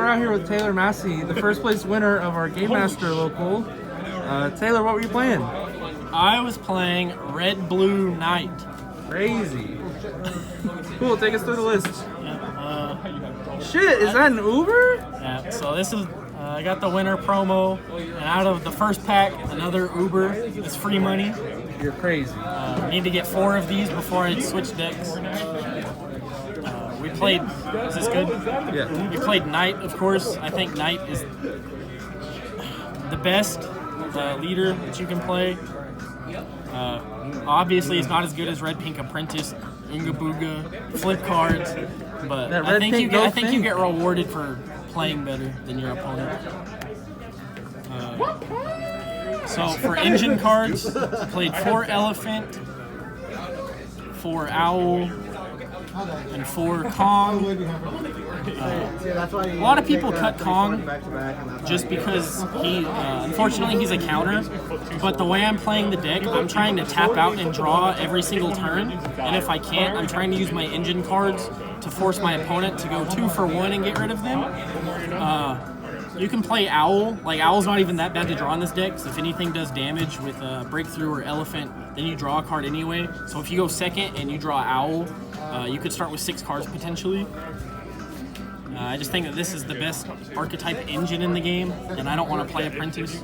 we're out here with Taylor Massey, the first place winner of our Game Master local. Taylor, what were you playing? I was playing RedBlue Knight. Crazy. Cool, take us through the list. Shit, is that an Uber? Yeah, so this is, I got the winner promo, and out of the first pack, another Uber. It's free money. You're crazy. I need to get 4 of these before I switch decks. We played, is this good? Yeah. We played Knight, of course. I think Knight is the best leader that you can play. Obviously, it's not as good as Red Pink Apprentice, Oonga Booga, flip cards, but I think you get rewarded for playing better than your opponent. So for engine cards, I played 4 Elephant, 4 Owl, and 4 Kong. A lot of people cut Kong just because unfortunately he's a counter, but the way I'm playing the deck, I'm trying to tap out and draw every single turn, and if I can't, I'm trying to use my engine cards to force my opponent to go 2 for 1 and get rid of them. You can play Owl. Like, Owl's not even that bad to draw in this deck, because if anything does damage with Breakthrough or Elephant, then you draw a card anyway. So if you go second and you draw Owl, you could start with 6 cards potentially. I just think that this is the best archetype engine in the game, and I don't want to play Apprentice.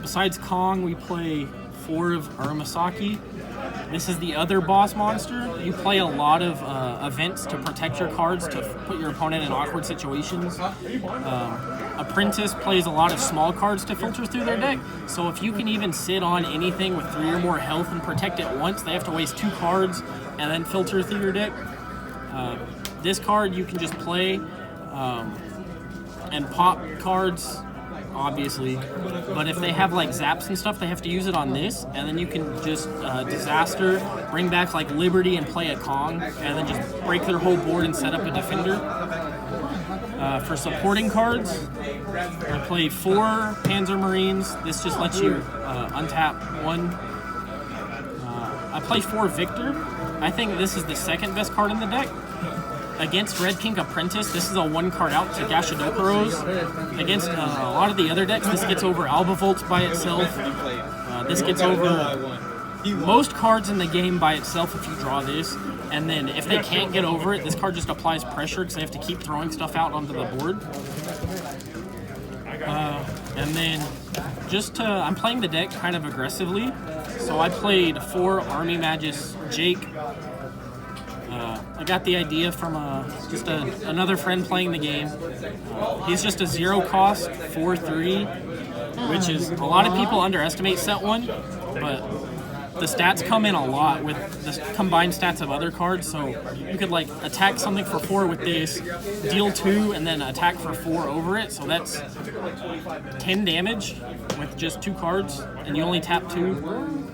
Besides Kong, we play 4 of Urumasaki. This is the other boss monster. You play a lot of events to protect your cards, to put your opponent in awkward situations. Apprentice plays a lot of small cards to filter through their deck, so if you can even sit on anything with 3 or more health and protect it once, they have to waste 2 cards and then filter through your deck. This card you can just play and pop cards, obviously, but if they have like zaps and stuff, they have to use it on this, and then you can just disaster, bring back like Liberty and play a Kong, and then just break their whole board and set up a defender. For supporting cards, I play 4 Panzer Marines. This just lets you untap 1. I play 4 Victor. I think this is the second best card in the deck. Against Red Pink Apprentice, this is a 1 card out to Gashidokaros. Against a lot of the other decks, this gets over Albavolts by itself. This gets over most cards in the game by itself if you draw this. And then if they can't get over it, this card just applies pressure because they have to keep throwing stuff out onto the board. And then I'm playing the deck kind of aggressively. So I played 4 Army Magus Jake. I got the idea from another friend playing the game. He's just a 0 cost 4/3, which is a lot of people underestimate set 1, but the stats come in a lot with the combined stats of other cards. So you could like attack something for 4 with this, deal 2, and then attack for 4 over it. So that's 10 damage with just 2 cards, and you only tap 2.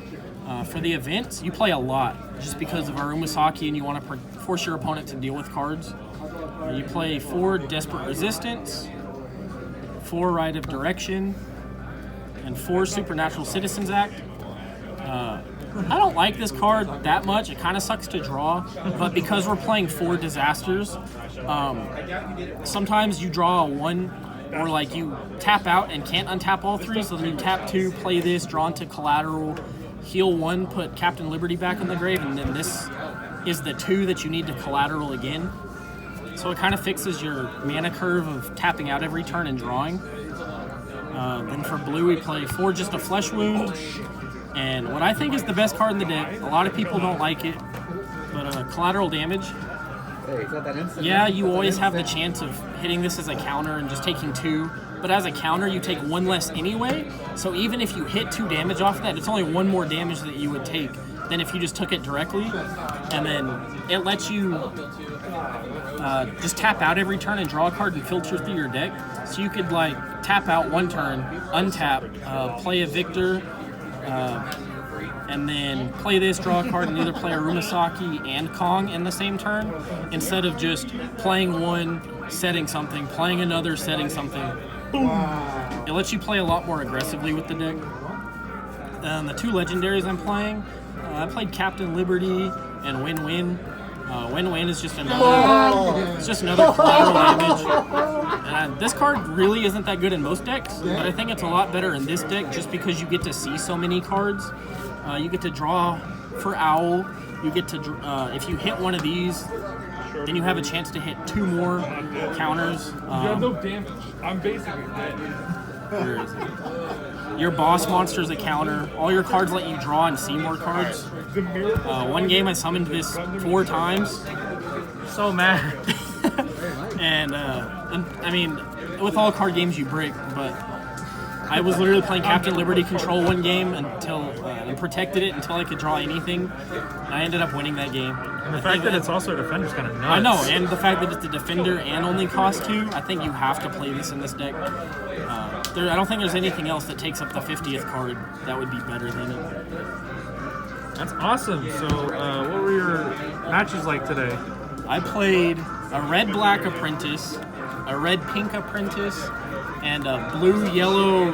For the events, you play a lot just because of Urumasaki and you want to force your opponent to deal with cards. You play 4 Desperate Resistance, 4 Rite of Direction, and 4 Supernatural Citizens Act. I don't like this card that much. It kind of sucks to draw, but because we're playing 4 disasters, sometimes you draw a 1, or like you tap out and can't untap all 3, so then you tap 2, play this, draw into collateral, heal 1, put Captain Liberty back in the grave, and then this is the 2 that you need to collateral again. So it kind of fixes your mana curve of tapping out every turn and drawing. Then for blue, we play 4 Just a Flesh Wound, and what I think is the best card in the deck. A lot of people don't like it, but collateral damage. Yeah, you always have the chance of hitting this as a counter and just taking 2. But as a counter, you take 1 less anyway, so even if you hit 2 damage off that, it's only 1 more damage that you would take than if you just took it directly. And then it lets you just tap out every turn and draw a card and filter through your deck. So you could like tap out 1 turn, untap, play a Victor, and then play this, draw a card, and either play Urumasaki and Kong in the same turn, instead of just playing 1, setting something, playing another, setting something. Boom! It lets you play a lot more aggressively with the deck. The 2 legendaries I'm playing, I played Captain Liberty and Win-Win. Win-win is just another collateral damage. And this card really isn't that good in most decks, but I think it's a lot better in this deck just because you get to see so many cards. You get to draw for Owl. You get to, if you hit one of these, then you have a chance to hit 2 more counters. You have no damage. I'm basically dead. Where is it? Your boss monster is a counter. All your cards let you draw and see more cards. One game I summoned this 4 times. So mad. and I mean, with all card games you break, but I was literally playing Captain Liberty Control one game until and protected it until I could draw anything. And I ended up winning that game. And the fact that it's also a defender is kind of nuts. I know, and the fact that it's a defender and only costs 2, I think you have to play this in this deck. I don't think there's anything else that takes up the 50th card that would be better than it. That's awesome. So, what were your matches like today? I played a red-black apprentice, a red-pink apprentice, and a blue-yellow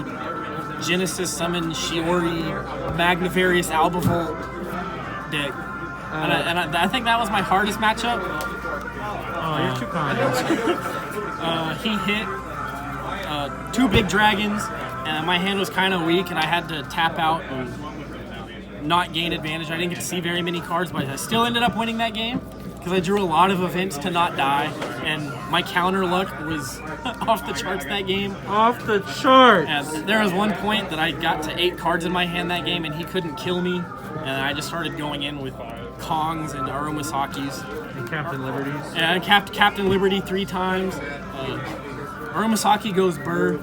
Genesis Summon Shiori Magnivarious Albavult deck. And I think that was my hardest matchup. Oh, you're too kind. He hit 2 big dragons, and my hand was kind of weak, and I had to tap out and not gain advantage. I didn't get to see very many cards, but I still ended up winning that game because I drew a lot of events to not die, and my counter luck was off the charts that game. Off the charts! And there was one point that I got to 8 cards in my hand that game, and he couldn't kill me, and I just started going in with Kongs and Arumasakis. And Captain Liberties. And I capped Captain Liberty 3 times. Arumasaki goes burr.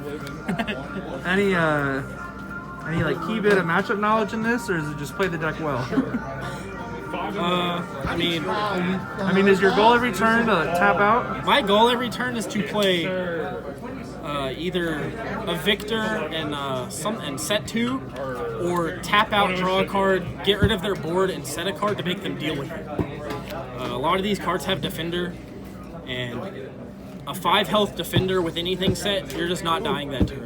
Any like key bit of matchup knowledge in this, or is it just play the deck well? I mean, is your goal every turn to tap out? my goal every turn is to play either a Victor and set 2, or tap out, draw a card, get rid of their board, and set a card to make them deal with it. A lot of these cards have Defender, and a 5 health Defender with anything set, you're just not dying that turn.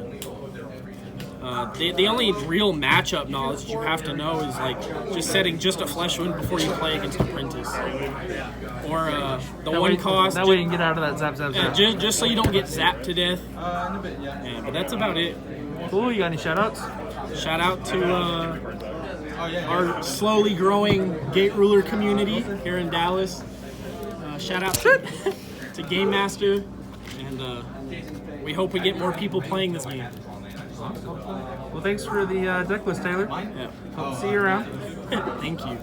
The only real matchup knowledge you have to know is like just setting just a flesh wound before you play against Apprentice, or the That one way, cost. That way you can get out of that zap zap zap. Just so you don't get zapped to death. Yeah, but that's about it. Cool. You got any shout outs? Shout out to our slowly growing Gate Ruler community here in Dallas. Shout out to Game Master, and we hope we get more people playing this game. Well, thanks for the deck list, Taylor. Yeah. Hope to see you around. Thank you.